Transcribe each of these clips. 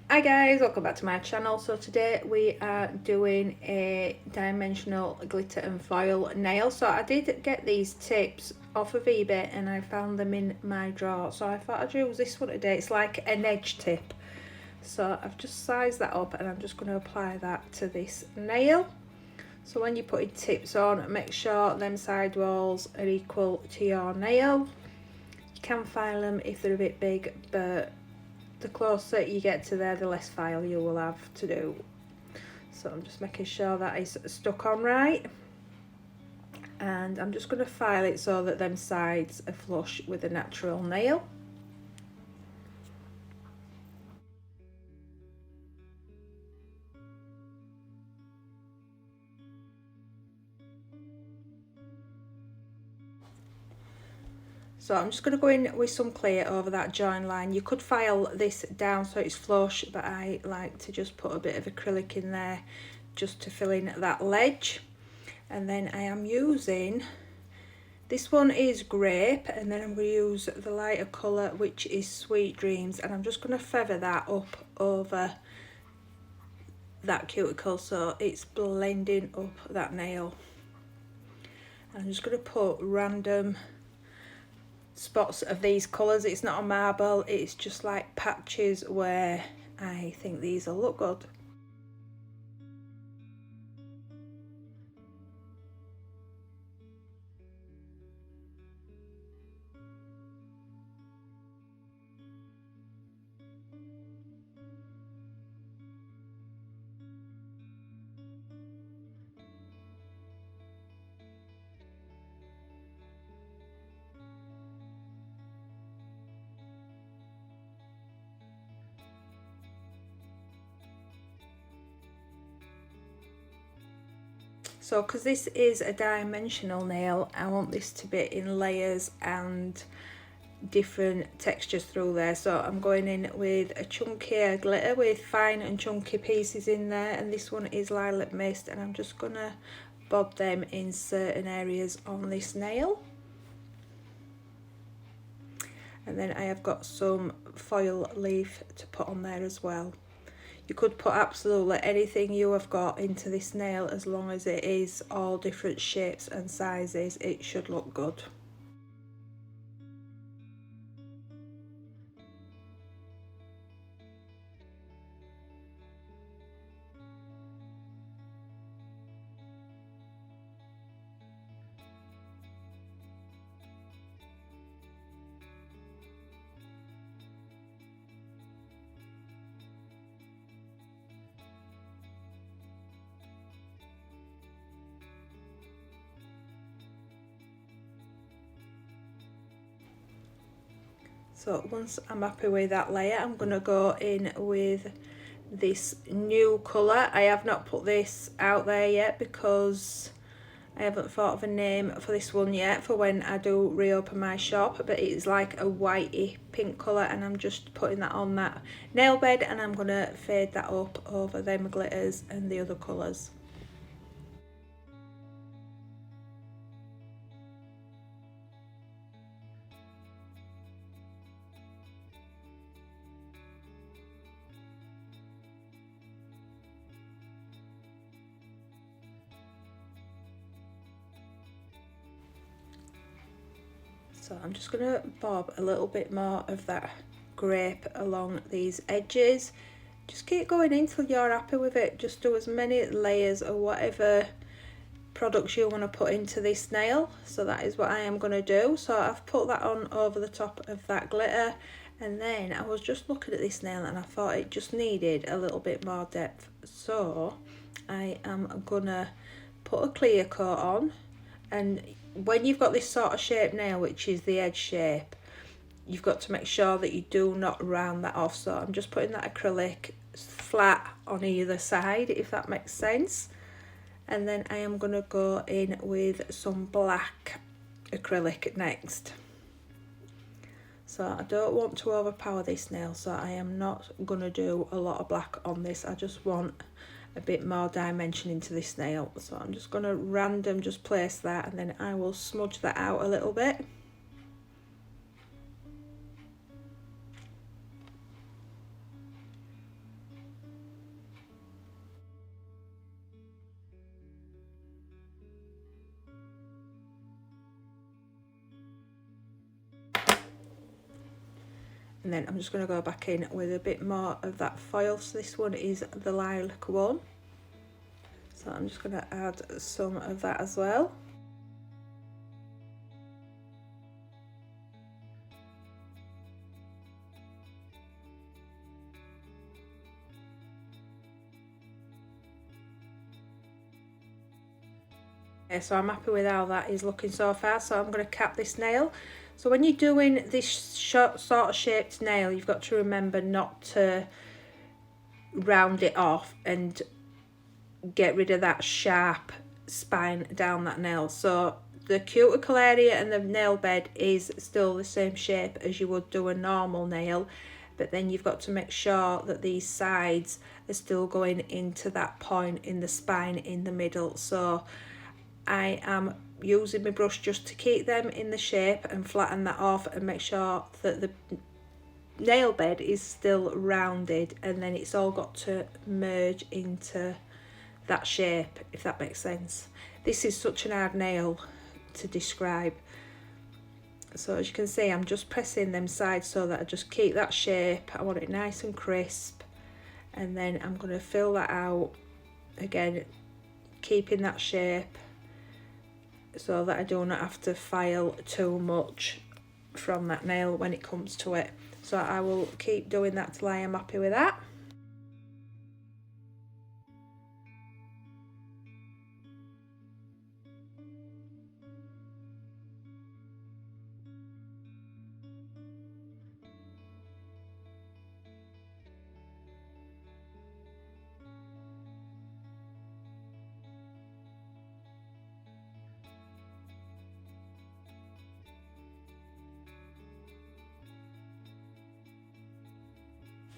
Hi guys, welcome back to my channel. So today we are doing a dimensional glitter and foil nail. So I did get these tips off of eBay and I found them in my drawer. So I thought I'd use this one today. It's like an edge tip. So I've just sized that up and I'm just going to apply that to this nail. So when you're putting tips on, make sure them side walls are equal to your nail. You can file them if they're a bit big, but the closer you get to there, the less file you will have to do. So I'm just making sure that is stuck on right, and I'm just going to file it so that them sides are flush with the natural nail. So I'm just going to go in with some clear over that join line. You could file this down so it's flush, but I like to just put a bit of acrylic in there just to fill in that ledge. And then I am using, this one is grape, and then I'm going to use the lighter colour which is Sweet Dreams, and I'm just going to feather that up over that cuticle so it's blending up that nail. And I'm just going to put random spots of these colours. It's not a marble, it's just like patches where I think these will look good. So because this is a dimensional nail, I want this to be in layers and different textures through there. So I'm going in with a chunkier glitter with fine and chunky pieces in there, and this one is Lilac Mist, and I'm just gonna bob them in certain areas on this nail. And then I have got some foil leaf to put on there as well. You could put absolutely anything you have got into this nail, as long as it is all different shapes and sizes, it should look good. So once I'm happy with that layer, I'm going to go in with this new colour. I have not put this out there yet because I haven't thought of a name for this one yet for when I do reopen my shop, but it's like a whitey pink colour, and I'm just putting that on that nail bed, and I'm going to fade that up over them glitters and the other colours. So I'm just going to bob a little bit more of that grape along these edges. Just keep going until you're happy with it. Just do as many layers or whatever products you want to put into this nail. So that is what I am going to do. So I've put that on over the top of that glitter, and then I was just looking at this nail and I thought it just needed a little bit more depth. So I am gonna put a clear coat on, and when you've got this sort of shape nail, which is the edge shape, you've got to make sure that you do not round that off. So I'm just putting that acrylic flat on either side, if that makes sense. And then I am going to go in with some black acrylic next. So I don't want to overpower this nail, so I am not going to do a lot of black on this. I just want a bit more dimension into this nail. So I'm just going to just place that, and then I will smudge that out a little bit. And then I'm just going to go back in with a bit more of that foil. So this one is the lilac one. So I'm just going to add some of that as well. Okay, so I'm happy with how that is looking so far. So I'm going to cap this nail. So when you're doing this short sort of shaped nail, you've got to remember not to round it off and get rid of that sharp spine down that nail. So the cuticle area and the nail bed is still the same shape as you would do a normal nail, but then you've got to make sure that these sides are still going into that point in the spine in the middle. So I am using my brush just to keep them in the shape and flatten that off and make sure that the nail bed is still rounded, and then it's all got to merge into that shape, if that makes sense. This is such an hard nail to describe. So as you can see, I'm just pressing them sides so that I just keep that shape. I want it nice and crisp, and then I'm going to fill that out again, keeping that shape so that I do not have to file too much from that nail when it comes to it. So I will keep doing that till I am happy with that.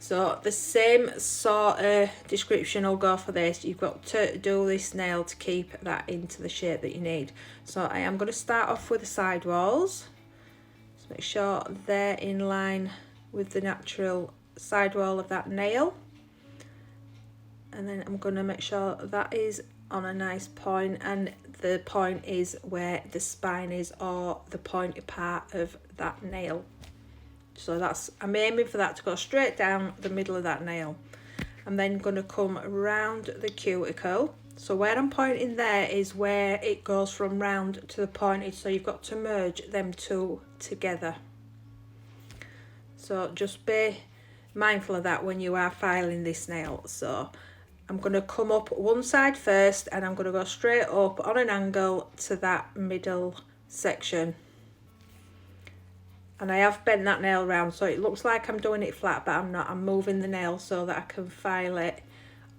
So the same sort of description will go for this. You've got to do this nail to keep that into the shape that you need. So I am going to start off with the side walls. Just make sure they're in line with the natural side wall of that nail. And then I'm going to make sure that is on a nice point, and the point is where the spine is, or the pointy part of that nail. So that's, I'm aiming for that to go straight down the middle of that nail. I'm then going to come around the cuticle. So where I'm pointing there is where it goes from round to the pointed, so you've got to merge them two together. So just be mindful of that when you are filing this nail. So I'm going to come up one side first, and I'm going to go straight up on an angle to that middle section. And I have bent that nail round, so it looks like I'm doing it flat, but I'm not. I'm moving the nail so that I can file it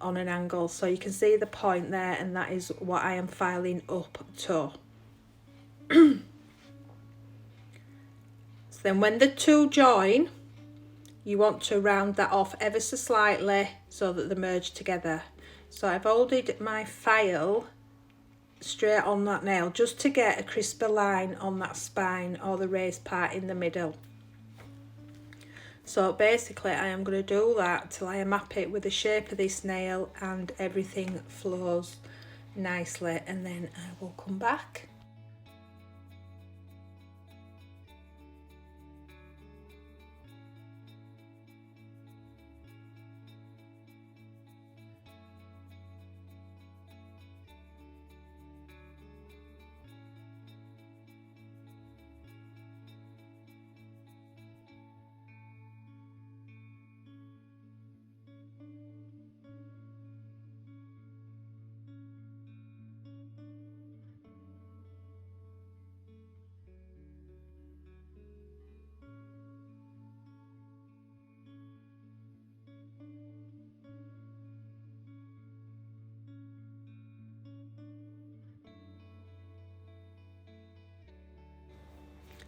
on an angle. So you can see the point there, and that is what I am filing up to. So then when the two join, you want to round that off ever so slightly so that they merge together. So I've holded my file straight on that nail just to get a crisper line on that spine or the raised part in the middle. So basically I am going to do that till I am happy with the shape of this nail and everything flows nicely, and then I will come back.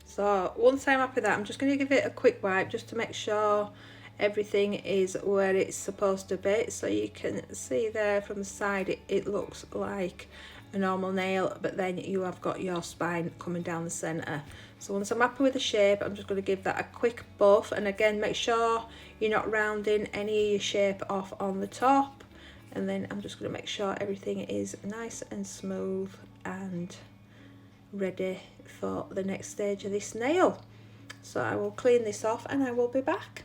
So once I'm happy with that, I'm just going to give it a quick wipe just to make sure everything is where it's supposed to be. So you can see there from the side it looks like a normal nail, but then you have got your spine coming down the centre. So once I'm happy with the shape, I'm just going to give that a quick buff, and again make sure you're not rounding any of your shape off on the top. And then I'm just going to make sure everything is nice and smooth and ready for the next stage of this nail. So I will clean this off and I will be back.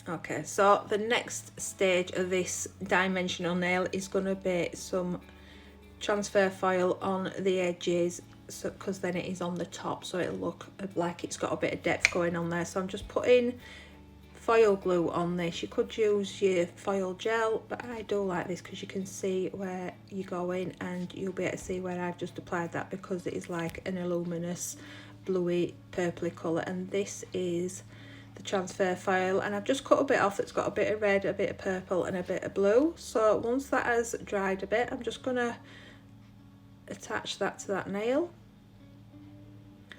Okay, so the next stage of this dimensional nail is going to be some transfer foil on the edges, so because then it is on the top, so it'll look like it's got a bit of depth going on there. So I'm just putting foil glue on this. You could use your foil gel, but I do like this because you can see where you're going, and you'll be able to see where I've just applied that, because it is like an luminous bluey purpley colour, and this is the transfer foil, and I've just cut a bit off that's got a bit of red, a bit of purple and a bit of blue. So once that has dried a bit, I'm just gonna attach that to that nail.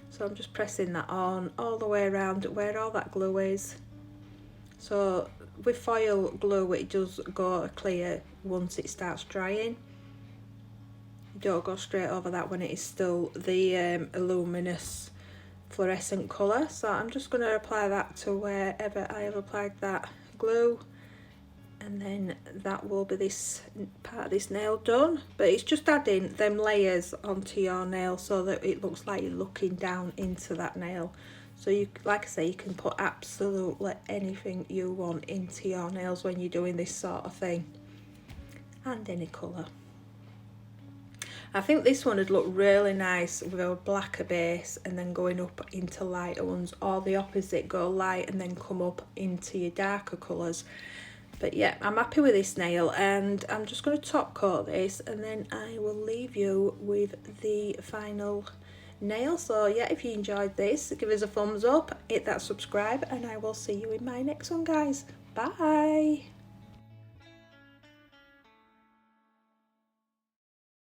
So I'm just pressing that on all the way around where all that glue is. So with foil glue, it does go clear once it starts drying. You don't go straight over that when it is still the luminous fluorescent colour. So I'm just going to apply that to wherever I have applied that glue, and then that will be this part of this nail done. But it's just adding them layers onto your nail so that it looks like you're looking down into that nail. So you, like I say, you can put absolutely anything you want into your nails when you're doing this sort of thing, and any colour. I think this one would look really nice with a blacker base and then going up into lighter ones, or the opposite, go light and then come up into your darker colours. But yeah, I'm happy with this nail, and I'm just going to top coat this, and then I will leave you with the final nail. So yeah, if you enjoyed this, give us a thumbs up, hit that subscribe, and I will see you in my next one, guys. Bye.